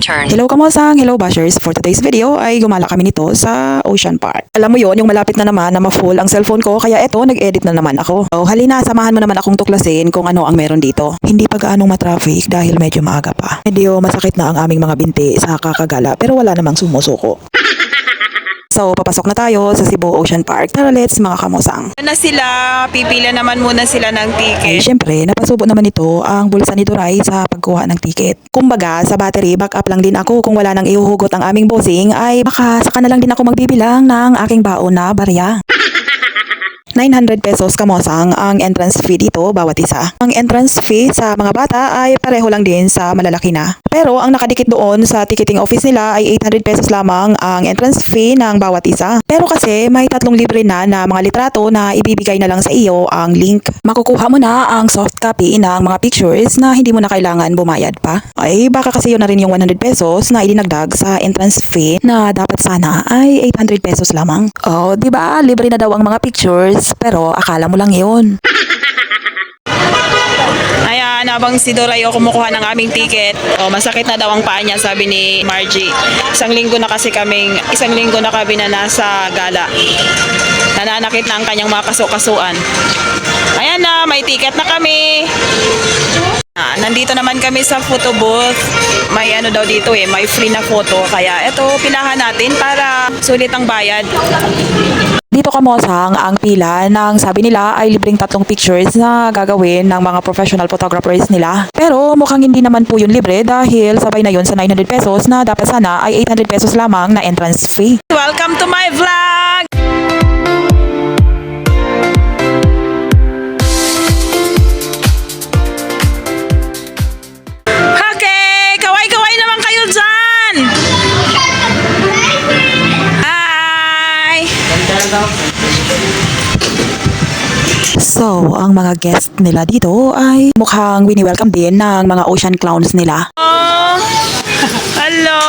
turn. Hello kamosang, hello bashers. For today's video ay gumala kami nito sa Ocean Park. Alam mo yon, yung malapit na naman na ma-full ang cellphone ko, kaya eto nag-edit na naman ako. So halina, samahan mo naman akong tuklasin kung ano ang meron dito. Hindi pa gaanong ma-traffic dahil medyo maaga pa. Medyo masakit na ang aming mga binti sa kakagala pero wala namang sumusuko. So, papasok na tayo sa Cebu Ocean Park. Tara, let's mga kamosang. Na sila, pipila naman muna sila ng Ay, ticket. syempre, napasubo naman ito ang bulsa ni Duray sa pagkuha ng ticket. Kumbaga, sa battery, backup lang din ako kung wala nang ihuhugot ang aming bossing, ay baka saka na lang din ako magbibilang ng aking baon na barya. 900 pesos kamosang ang entrance fee dito bawat isa. Ang entrance fee sa mga bata ay pareho lang din sa malalaki na. Pero ang nakadikit doon sa ticketing office nila ay 800 pesos lamang ang entrance fee ng bawat isa. Pero kasi may 3 libre na mga litrato na ibibigay na lang sa iyo ang link. Makukuha mo na ang soft copy ng mga pictures na hindi mo na kailangan bumayad pa. Ay baka kasi yun na rin yung 100 pesos na idinagdag sa entrance fee na dapat sana ay 800 pesos lamang. Oh, di ba? Libre na daw ang mga pictures. Pero akala mo lang yun. Ayan, habang si Dorayo kumukuha ng aming ticket, masakit na daw ang paa niya, sabi ni Margie. Isang linggo na kami na nasa gala. Nananakit na ang kanyang mga kasukasuan. Ayan na, may ticket na kami. Nandito naman kami sa photo booth. May ano daw dito may free na photo. Kaya eto, pilahan natin para sulit ang bayad. Dito kamosang ang pila ng sabi nila ay libreng 3 pictures na gagawin ng mga professional photographers nila. Pero mukhang hindi naman po yun libre dahil sabay na yun sa 900 pesos na dapat sana ay 800 pesos lamang na entrance fee. Welcome to my vlog! Okay, kaway-kaway naman kayo dyan! Hi! So, ang mga guest nila dito ay mukhang wini-welcome din ng mga ocean clowns nila. Oh, hello!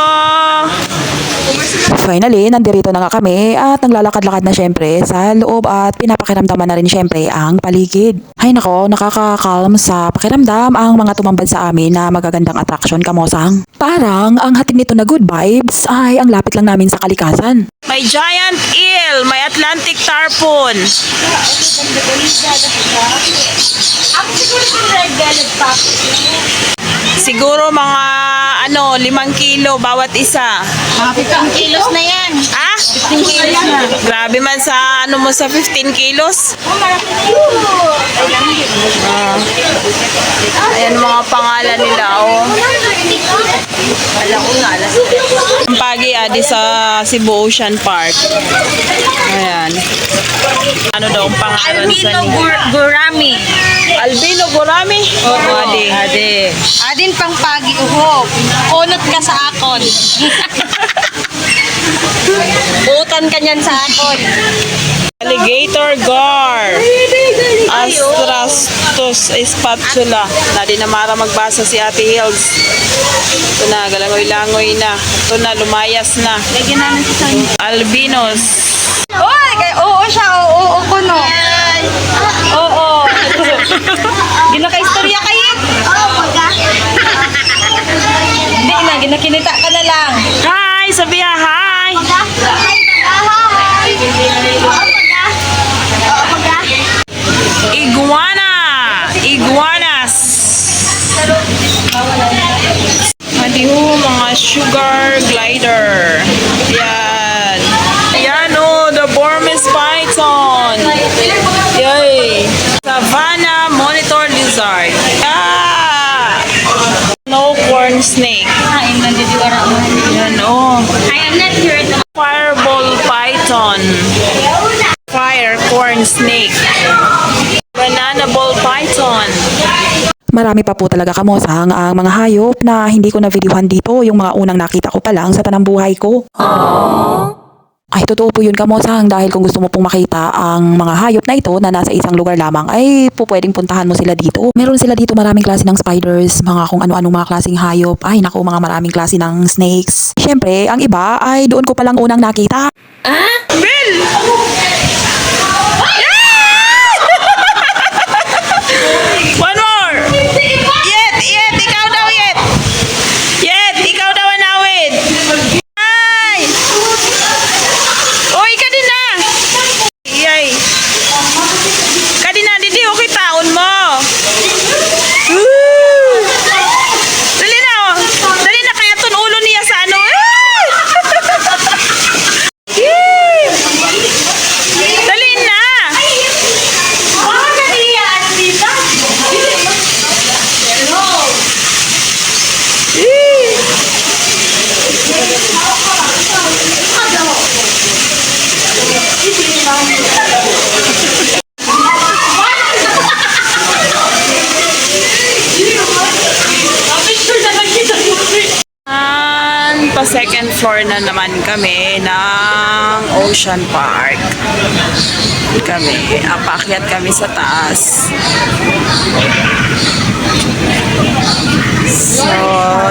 Finally, nandito na nga kami at naglalakad-lakad na syempre sa loob at pinapakiramdaman na rin syempre ang paligid. Ay nako, nakaka-calm sa pakiramdam ang mga tumambad sa amin na magagandang attraction kamosang. Parang ang hatid nito na good vibes ay ang lapit lang namin sa kalikasan. May giant eel, may Atlantic tarpon. Siguro mga 5 kilo bawat isa. Mga 15 kilos na yan. Ah? 15 kilos na. Grabe man sa sa 15 kilos. Ayan mga pangalan nila Ang pagi di sa Cebu Ocean Park. Ayan. Ano daw ang pangalan sa Albino Gurami. Albino Gurami? Oo. Ade. Adin pang pagi uhop. Unot ka sa akon. Utan ka niyan sa akon. Alligator gar. Astrastos spatula. Nadi na mara magbasa si Ate Hills. Ito na, galangoy-langoy na. Ito na, lumayas na. Lagyan namin sa sanya. Albinos. Oy, oo siya. Oo ko no. Oo. Ginaka-istorya kayo? Oo, pagka. Hindi na, ginakinita ka na lang. Hi! Sabiha, hi! Iguana! Iguanas! Mga sugar glider. Yan. Yan the Burmese python. Yay! Savannah monitor lizard. No corn snake. Kain lang dito ara mo. Yan I am not here. Fireball python. Fire corn snake. Banana ball python. Marami pa po talaga kamosang ang mga hayop na hindi ko na videohan dito, yung mga unang nakita ko pa lang sa tanang buhay ko. Ay, totoo po yun kamosang dahil kung gusto mo pong makita ang mga hayop na ito na nasa isang lugar lamang ay pwedeng puntahan mo sila dito. Meron sila dito maraming klase ng spiders, mga kung ano-anong mga klaseng hayop. Ay naku, mga maraming klase ng snakes. Syempre, ang iba ay doon ko palang unang nakita. Bill! One more! Yet! Ikaw daw, Yet! Ikaw daw ang second floor na naman kami ng Ocean Park. Apakyat kami sa taas. So,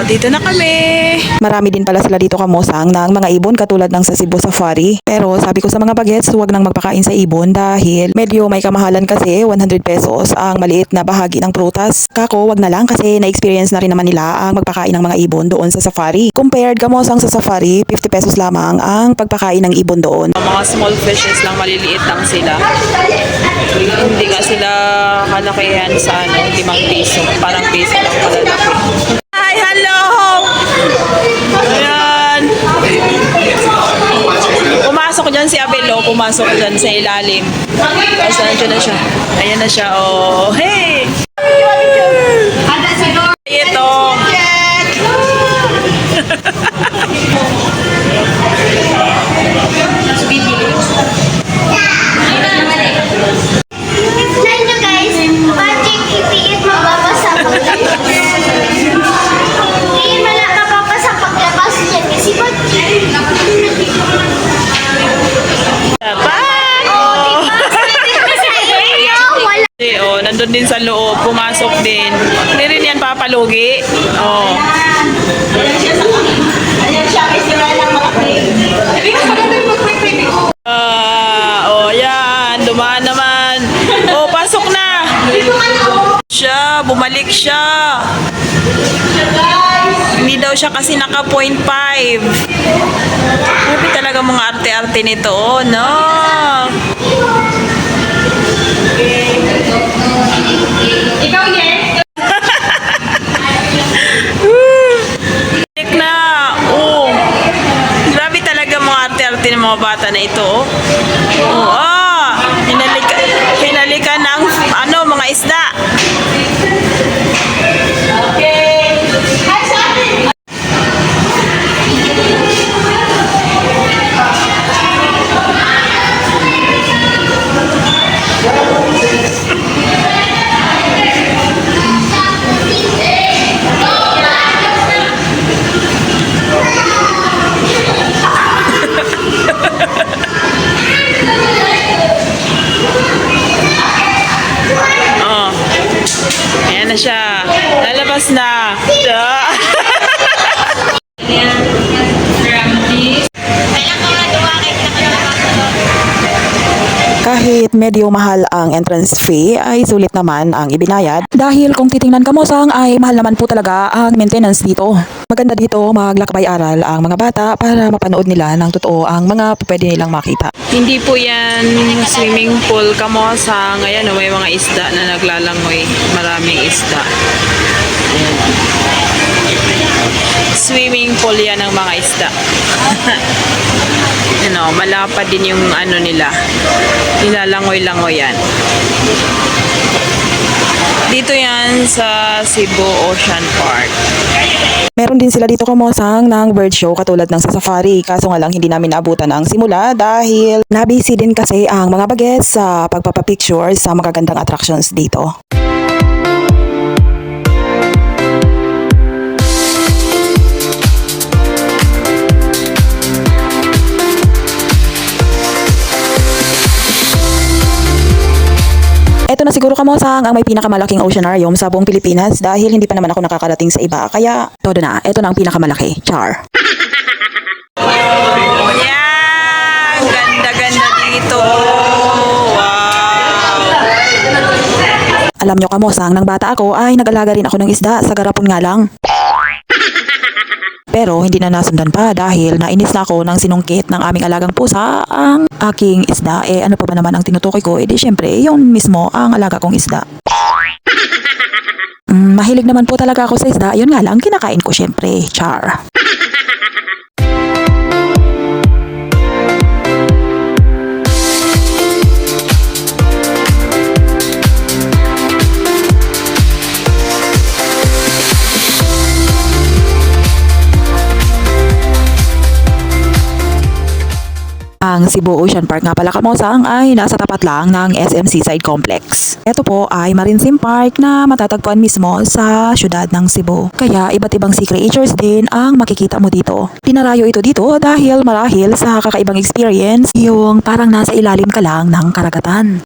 dito na kami. Marami din pala sila dito kamosang ng mga ibon katulad ng sa Cebu Safari. Pero sabi ko sa mga bagets, huwag nang magpakain sa ibon dahil medyo may kamahalan kasi 100 pesos ang maliit na bahagi ng prutas. Kako, wag na lang kasi na-experience na rin naman nila ang magpakain ng mga ibon doon sa safari. Compared kamosang sa safari, 50 pesos lamang ang pagpakain ng ibon doon. Mga small fishes lang, maliliit lang sila. Hindi nga sila kalakihan sa 5 piso. Parang piso lang kalalaki. Hi, hello! Ayan. Pumasok dyan si Abelo, pumasok dyan sa ilalim. Tapos nandiyan na siya. Ayan na siya, oh. Hey! Ito. Tignan nyo guys, magic ipiit mababasa mo. Hindi wala mababasa paglabas niya kasi magic. Bye! Oh, diba? Sabi ko sa inyo, wala. Oh, nandun din sa loob, pumasok din. Hindi rin yan papalugi. Oh. Oh, yan. Dumaan naman. Oh, pasok na. Siya, bumalik siya. Hindi daw siya kasi naka 0.5. Sabi talaga mga arte-arte nito, oh, no? Ikaw yes? Balik na. Oh. Grabe talaga mga arte-arte ng mga bata na ito, oh. Oh, ah. Hinalika ng mga isda. Hi, sorry. Oh. Ayan na siya. Lalabas na. Kahit medyo mahal ang entrance fee ay sulit naman ang ibinayad dahil kung titingnan kamosang ay mahal naman po talaga ang maintenance dito. Maganda dito maglakbay-aral ang mga bata para mapanood nila ng totoo ang mga pwede nilang makita. Hindi po yan swimming pool kamo sa ngayon, may mga isda na naglalangoy. Maraming isda. Ayan. Swimming pool yan ng mga isda. Malapad din yung nila. Nilalangoy-langoy yan. Dito yan sa Cebu Ocean Park. Meron din sila dito kamosang ng bird show katulad ng sa safari. Kaso nga lang hindi namin naabutan ang simula dahil nabisi din kasi ang mga bagets sa pagpapapicture sa magagandang attractions dito. Ito na siguro kamosang ang may pinakamalaking oceanarium sa buong Pilipinas dahil hindi pa naman ako nakakarating sa iba. Kaya, todo na. Ito na ang pinakamalaki. Char. Yan! Ganda-ganda dito. Wow! Alam nyo kamosang, nang bata ako ay nag-alaga rin ako ng isda sa garapon nga lang. Pero hindi na nasundan pa dahil nainis na ako ng sinungkit ng aming alagang pusa ang aking isda. Ano pa ba naman ang tinutukoy ko? Di syempre, yung mismo ang alaga kong isda. Mahilig naman po talaga ako sa isda. Yun nga lang, kinakain ko syempre. Char. Ang Cebu Ocean Park nga pala kamosang ay nasa tapat lang ng SM Seaside Complex. Ito po ay Marinsim Park na matatagpuan mismo sa syudad ng Cebu. Kaya iba't ibang sea creatures din ang makikita mo dito. Dinarayo ito dito dahil marahil sa kakaibang experience yung parang nasa ilalim ka lang ng karagatan.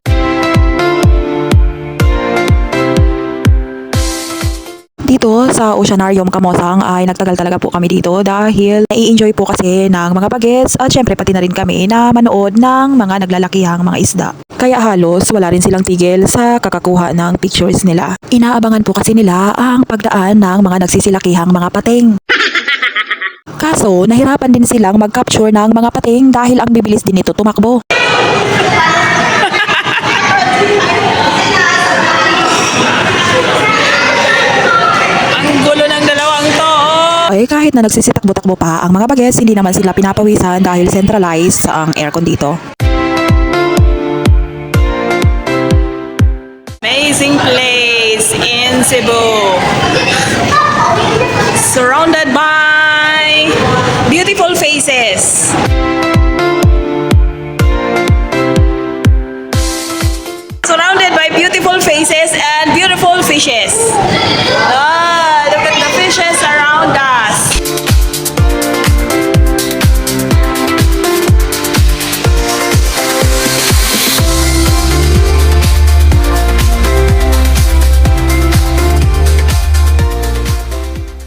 Dito sa Oceanarium Kamosang ay nagtagal talaga po kami dito dahil nai-enjoy po kasi ng mga bagets at syempre pati na rin kami na manood ng mga naglalakihang mga isda. Kaya halos wala rin silang tigil sa kakakuha ng pictures nila. Inaabangan po kasi nila ang pagdaan ng mga nagsisilakihang mga pating. Kaso nahirapan din silang mag-capture ng mga pating dahil ang bibilis din nito tumakbo. Gulo ng dalawang to. Ay kahit na nagsisitakbo-takbo pa ang mga bagets, hindi naman sila pinapawisan dahil centralized ang aircon dito. Amazing place in Cebu. Surrounded by beautiful faces. Surrounded by beautiful faces and beautiful fishes. Ah, look at the fishes around us.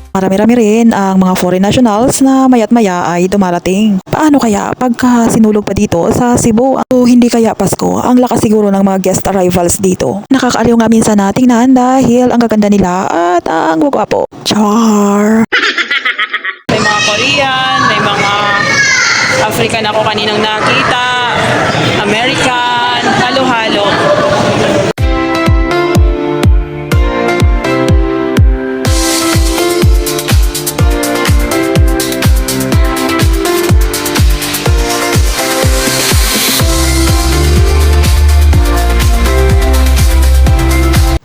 Marami-rami rin ang mga foreign nationals na mayat maya ay dumarating. Paano kaya pagka sinulog pa dito sa Cebu? O hindi kaya Pasko ang lakas siguro ng mga guest arrivals dito? Nakakaaliw nga minsan na tingnan dahil ang gaganda nila at ang gwapo. Char! May mga Korean, may mga African ako kaninang nakita, American, halo-halo.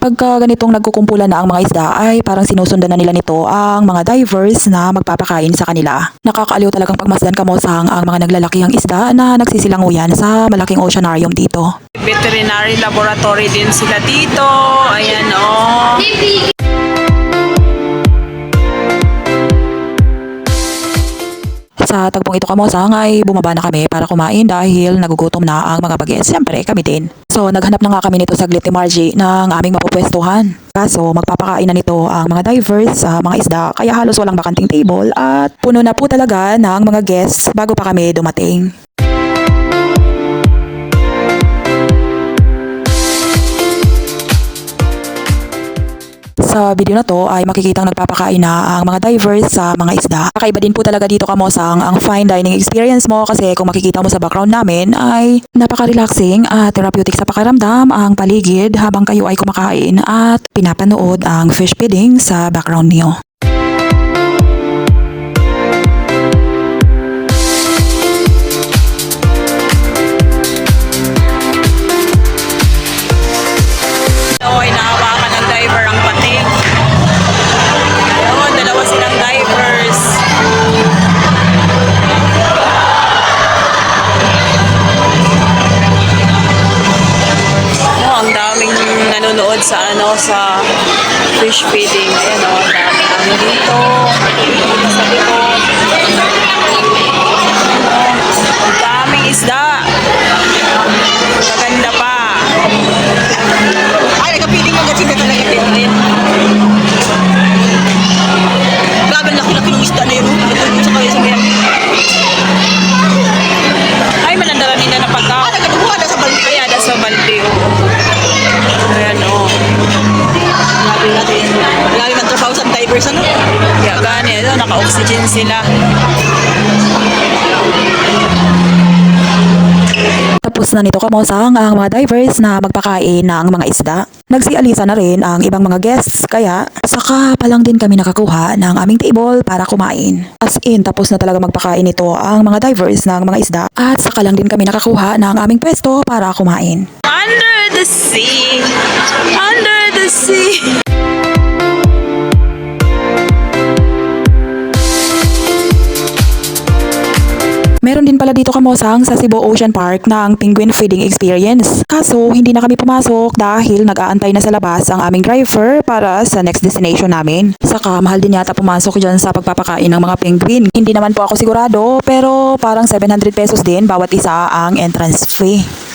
Pagka ganitong nagkukumpulan na ang mga isda ay parang sinusundan na nila nito ang mga divers na magpapakain sa kanila. Nakakaaliw talagang pagmasdan kamosang ang mga naglalakihang isda na nagsisilanguyan sa malaking oceanarium dito. Veterinary laboratory din sila dito. Ayan oh. Sa tagpong ito kamosang ay bumaba na kami para kumain dahil nagugutom na ang mga bagets. Siyempre kami din. So naghanap na nga kami nito saglit ni Margie ng aming mapupwestuhan. Kaso magpapakain na nito ang mga divers sa mga isda kaya halos walang bakanting table at puno na po talaga ng mga guests bago pa kami dumating. Sa video na to ay makikitang nagpapakain na ang mga divers sa mga isda. Kakaiba din po talaga dito kamosang ang fine dining experience mo kasi kung makikita mo sa background namin ay napaka-relaxing at therapeutic sa pakiramdam ang paligid habang kayo ay kumakain at pinapanood ang fish feeding sa background niyo. Ay nahawakan ng diver ang pating. Ayun, dalawa silang divers. Oh, ang daming nanonood sa sa fish feeding. Ayan oh, ang daming kami dito. Sa likod. Ang daming isda. Maganda pa. Ay, nagkapiling mo kasi ka talaga tinarin. Grabe, laki-laki ng isda na yun. Sa kaya sa kaya. Ay, malandara nila na pagka. Ah, nagkadubuhan na sa balde. Ay, ada sa balde, oh. Ayan, oh. Grabe natin. Grabe ng trabaho sa divers, ano? Kaya gani, naka-oxygen sila. Tapos na nito kamosang ang mga divers na magpakain ng mga isda. Nagsialisa na rin ang ibang mga guests kaya saka pa lang din kami nakakuha ng aming table para kumain. As in, tapos na talaga magpakain ito ang mga divers ng mga isda at saka lang din kami nakakuha ng aming pwesto para kumain. Under the sea, under the sea. Meron din pala dito kamosang sa Cebu Ocean Park ng penguin feeding experience. Kaso hindi na kami pumasok dahil nag-aantay na sa labas ang aming driver para sa next destination namin. Saka mahal din yata pumasok dyan sa pagpapakain ng mga penguin. Hindi naman po ako sigurado pero parang 700 pesos din bawat isa ang entrance fee.